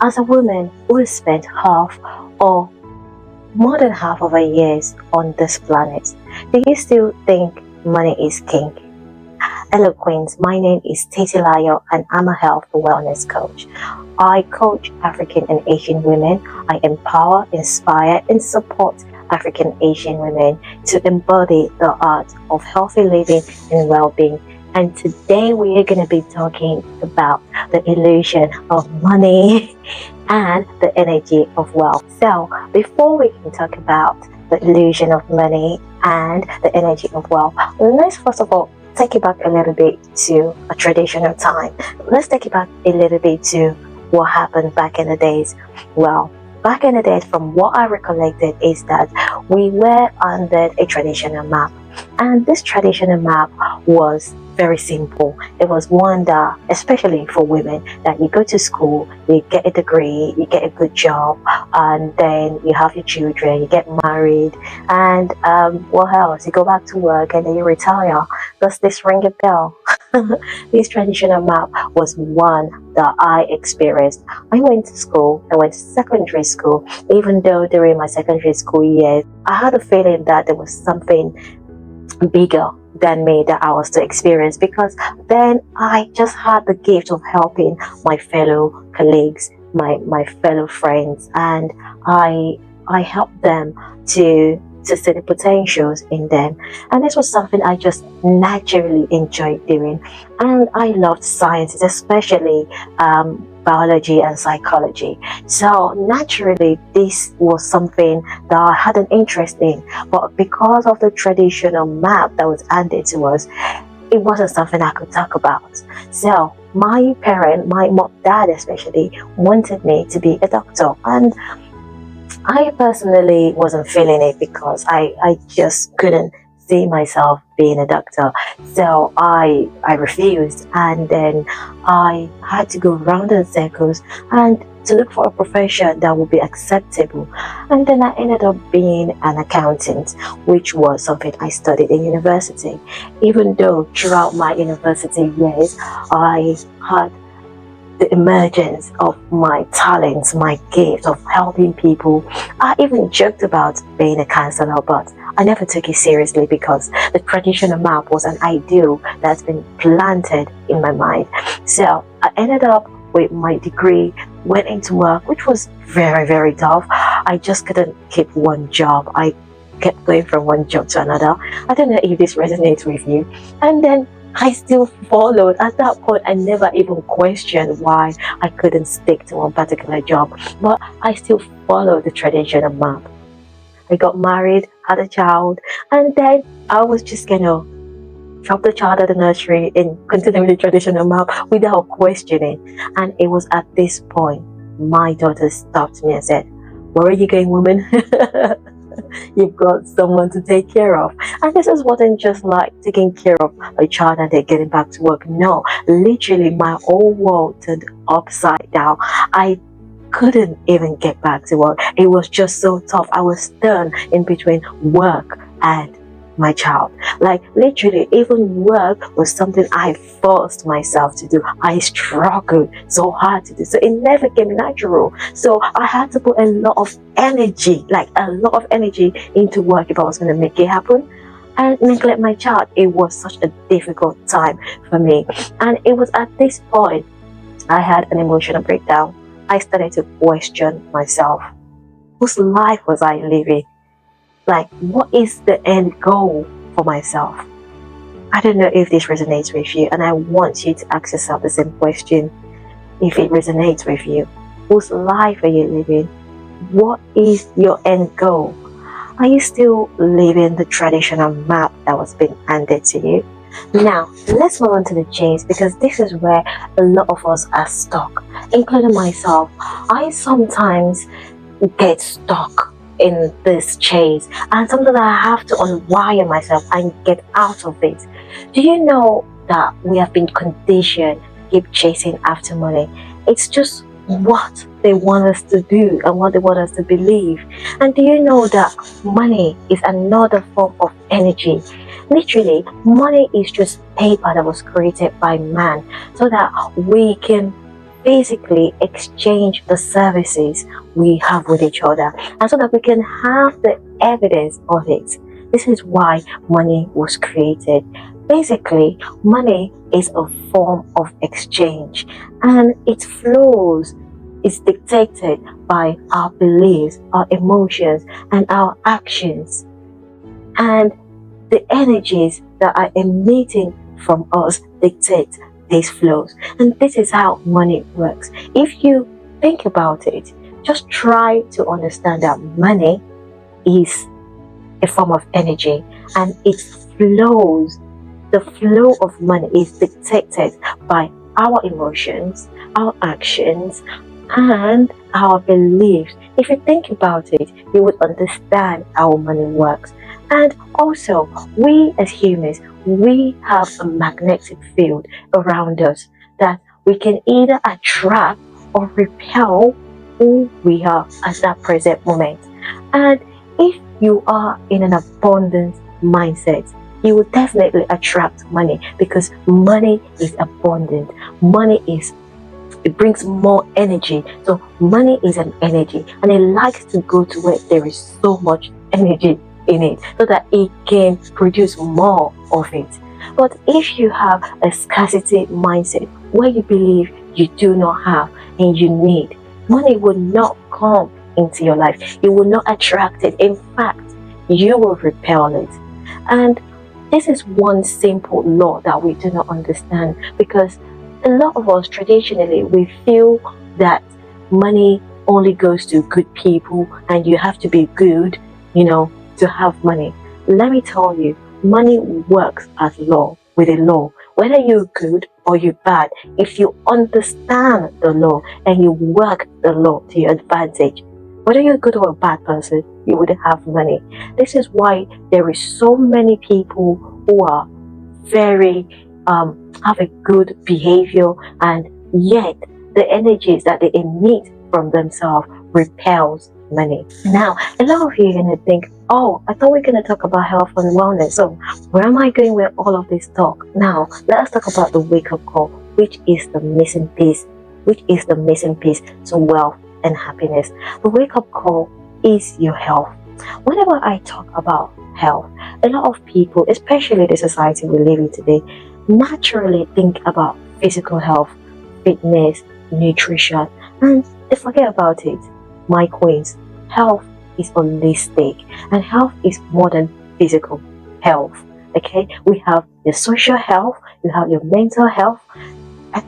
As a woman who has spent half or more than half of her years on this planet, do you still think money is king? Hello, Queens. My name is Titi Layo, and I'm a health and wellness coach. I coach African and Asian women. I empower, inspire, and support African Asian women to embody the art of healthy living and well-being. And today we are going to be talking about the illusion of money and the energy of wealth. So, before we can talk about the illusion of money and the energy of wealth, let's first of all take it back a little bit to a traditional time. Let's take it back a little bit to what happened back in the days. Well, back in the days, from what I recollected, is that we were under a traditional map, and this traditional map was very simple. It was one that, especially for women, that you go to school, you get a degree, you get a good job, and then you have your children, you get married, and what else? You go back to work and then you retire. Does this ring a bell? This traditional map was one that I experienced. I went to school, I went to secondary school, even though during my secondary school years, I had a feeling that there was something bigger than me that I was to experience, because then I just had the gift of helping my fellow colleagues, my fellow friends, and I helped them to see the potentials in them. And this was something I just naturally enjoyed doing. And I loved sciences, especially biology and psychology. So naturally, this was something that I had an interest in. But because of the traditional map that was handed to us, it wasn't something I could talk about. So my parent, my dad especially, wanted me to be a doctor. And I personally wasn't feeling it because I just couldn't see myself being a doctor. So I refused, and then I had to go round in circles and to look for a profession that would be acceptable. And then I ended up being an accountant, which was something I studied in university. Even though throughout my university years, I had the emergence of my talents, my gift of helping people. I even joked about being a counselor, but I never took it seriously because the traditional map was an ideal that's been planted in my mind. So I ended up with my degree, went into work, which was very, very tough. I just couldn't keep one job. I kept going from one job to another. I don't know if this resonates with you. And then I still followed. At that point, I never even questioned why I couldn't stick to one particular job, but I still followed the traditional map. I got married, had a child, and then I was just gonna drop the child at the nursery and continue with the traditional map without questioning. And it was at this point my daughter stopped me and said, "Where are you going, woman?" You've got someone to take care of. And this is wasn't just like taking care of a child and then getting back to work. No, literally my whole world turned upside down. I couldn't even get back to work. It was just so tough. I was torn in between work and my child. Like literally, even work was something I forced myself to do. I struggled so hard to do. So it never came natural. So I had to put a lot of energy, like a lot of energy into work if I was going to make it happen. And neglect my child. It was such a difficult time for me. And it was at this point I had an emotional breakdown. I started to question myself. Whose life was I living? Like, what is the end goal for myself? I don't know if this resonates with you, and I want you to ask yourself the same question if it resonates with you. Whose life are you living? What is your end goal? Are you still living the traditional map that was being handed to you? Now, let's move on to the chase, because this is where a lot of us are stuck, including myself. I sometimes get stuck in this chase, and sometimes I have to unwire myself and get out of it. Do you know that we have been conditioned to keep chasing after money? It's just what they want us to do and what they want us to believe. And do you know that money is another form of energy? Literally, money is just paper that was created by man so that we can physically exchange the services we have with each other, and so that we can have the evidence of it. This is why money was created. Basically, money is a form of exchange, and its flows is dictated by our beliefs, our emotions, and our actions. And the energies that are emitting from us dictate these flows. And this is how money works. If you think about it, just try to understand that money is a form of energy, and it flows. The flow of money is dictated by our emotions, our actions, and our beliefs. If you think about it, you would understand how money works. And also, we as humans, we have a magnetic field around us that we can either attract or repel who we are at that present moment. And if you are in an abundant mindset, you will definitely attract money, because money is abundant. Money is, it brings more energy. So money is an energy, and it likes to go to where there is so much energy in it, so that it can produce more of it. But if you have a scarcity mindset where you believe you do not have and you need, money will not come into your life. You will not attract it. In fact, you will repel it. And this is one simple law that we do not understand, because a lot of us traditionally, we feel that money only goes to good people and you have to be good, to have money. Let me tell you, money works as law, with a law. Whether you're good or you're bad, if you understand the law and you work the law to your advantage, whether you're a good or a bad person, you would have money. This is why there is so many people who are very have a good behavior, and yet the energies that they emit from themselves repels money. Now, a lot of you are gonna think, oh, I thought we were gonna talk about health and wellness. So where am I going with all of this talk? Now, let us talk about the wake-up call, which is the missing piece, to wealth and happiness. The wake-up call is your health. Whenever I talk about health, a lot of people, especially the society we live in today, naturally think about physical health, fitness, nutrition, and they forget about it. My queens, health is holistic, and health is more than physical health. Okay, we have your social health, you have your mental health.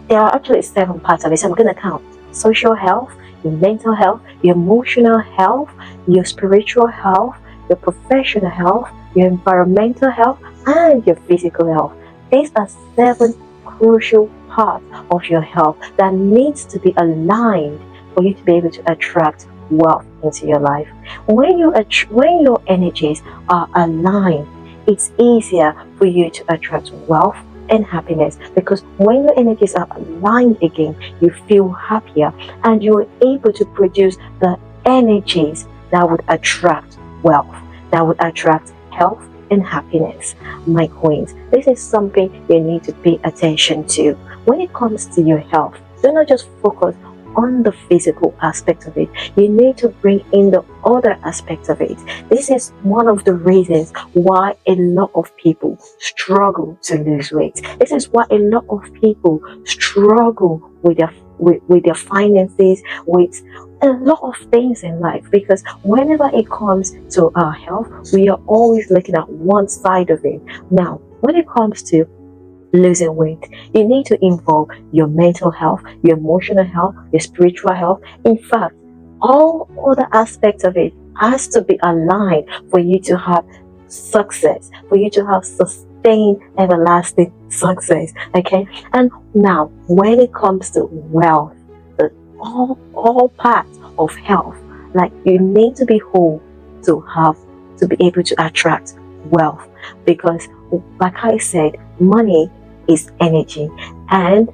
There are actually 7 parts of it, so I'm going to count: social health, your mental health, your emotional health, your spiritual health, your professional health, your environmental health, and your physical health. These are 7 crucial parts of your health that needs to be aligned for you to be able to attract wealth into your life. When your energies are aligned, it's easier for you to attract wealth and happiness, because when your energies are aligned again, you feel happier and you're able to produce the energies that would attract wealth, that would attract health and happiness. My queens, this is something you need to pay attention to. When it comes to your health, do not just focus on the physical aspect of it. You need to bring in the other aspects of it. This is one of the reasons why a lot of people struggle to lose weight. This is why a lot of people struggle with their finances, with a lot of things in life, because whenever it comes to our health, we are always looking at one side of it. Now, when it comes to losing weight, you need to involve your mental health, your emotional health, your spiritual health. In fact, all other aspects of it has to be aligned for you to have success, for you to have sustained, everlasting success. Okay. And now, when it comes to wealth, all parts of health, like, you need to be whole to be able to attract wealth, because, like I said, money is energy, and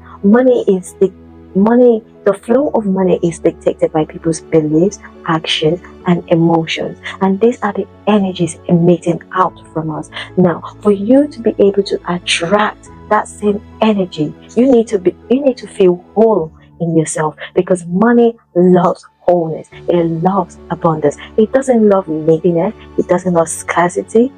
the flow of money is dictated by people's beliefs, actions, and emotions, and these are the energies emitting out from us. Now, for you to be able to attract that same energy, you need to feel whole in yourself, because money loves wholeness. It loves abundance. It doesn't love neediness. It doesn't love scarcity.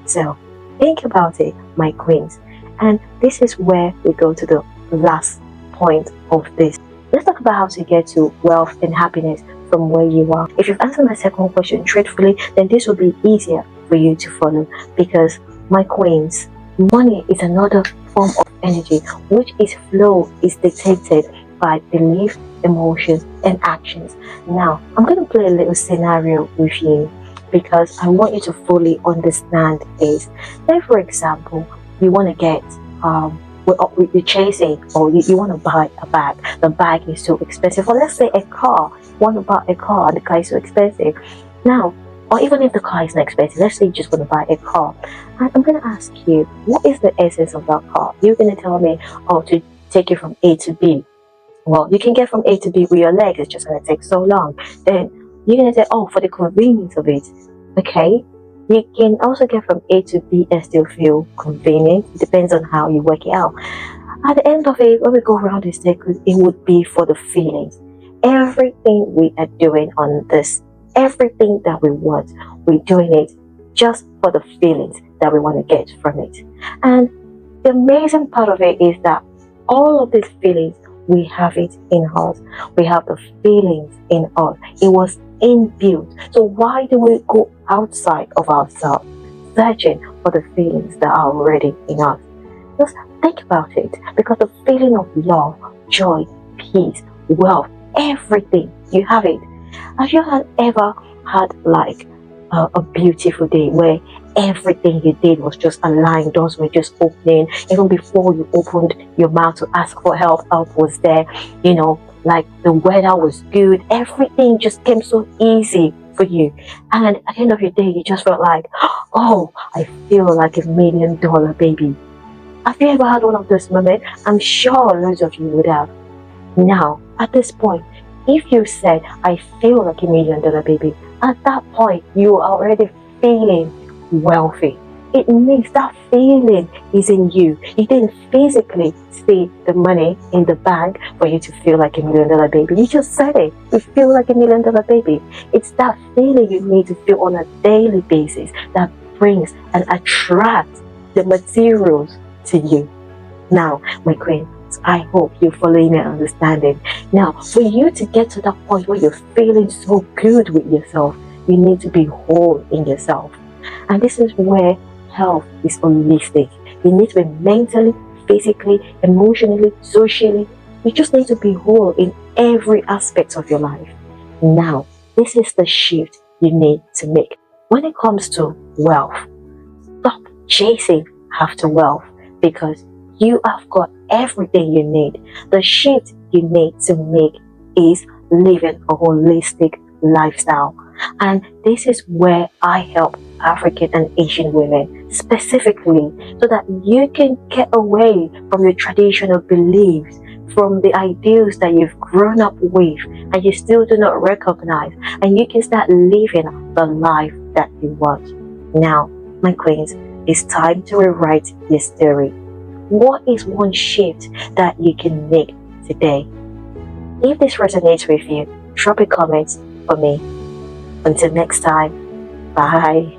So think about it, my queens. And this is where we go to the last point of this. Let's talk about how to get to wealth and happiness from where you are. If you've answered my second question truthfully, then this will be easier for you to follow, because my queens, money is another form of energy, which its flow is dictated by belief, emotions, and actions. Now, I'm going to play a little scenario with you, because I want you to fully understand this. Say, for example, you want to get you're chasing, or you want to buy a bag. The bag is so expensive. Or let's say a car. You want to buy a car, and the car is so expensive. Now, or even if the car is not expensive, let's say you just want to buy a car. And I'm going to ask you, what is the essence of that car? You're going to tell me, oh, to take you from A to B. Well, you can get from A to B with your legs. It's just going to take so long. Then you're going to say, oh, for the convenience of it. Okay. You can also get from A to B and still feel convenient. It depends on how you work it out. At the end of it, when we go around this circle, it would be for the feelings. Everything we are doing on this, everything that we want, we're doing it just for the feelings that we want to get from it. And the amazing part of it is that all of these feelings, we have it in us. We have the feelings in us. It was inbuilt. So why do we go outside of ourselves searching for the feelings that are already in us? Just think about it, because the feeling of love, joy, peace, wealth, everything, you have it. Have you ever had like a beautiful day where everything you did was just aligned, doors were just opening, even before you opened your mouth to ask for help was there, like the weather was good, everything just came so easy for you, and at the end of your day you just felt like, oh, I feel like $1,000,000 baby. Have you ever had one of those moments? I'm sure loads of you would have. Now at this point, if you said, I feel like $1,000,000 baby, at that point you are already feeling wealthy. It means that feeling is in you. You didn't physically see the money in the bank for you to feel like $1,000,000 baby. You just said it. You feel like $1,000,000 baby. It's that feeling you need to feel on a daily basis that brings and attracts the materials to you. Now, my queen, I hope you're following and understanding. Now, for you to get to that point where you're feeling so good with yourself, you need to be whole in yourself. And this is where health is holistic. You need to be mentally, physically, emotionally, socially. You just need to be whole in every aspect of your life. Now, this is the shift you need to make. When it comes to wealth, stop chasing after wealth, because you have got everything you need. The shift you need to make is living a holistic lifestyle. And this is where I help African and Asian women specifically, so that you can get away from your traditional beliefs, from the ideals that you've grown up with and you still do not recognize, and you can start living the life that you want. Now, my queens, it's time to rewrite your story. What is one shift that you can make today? If this resonates with you, drop a comment for me. Until next time, bye.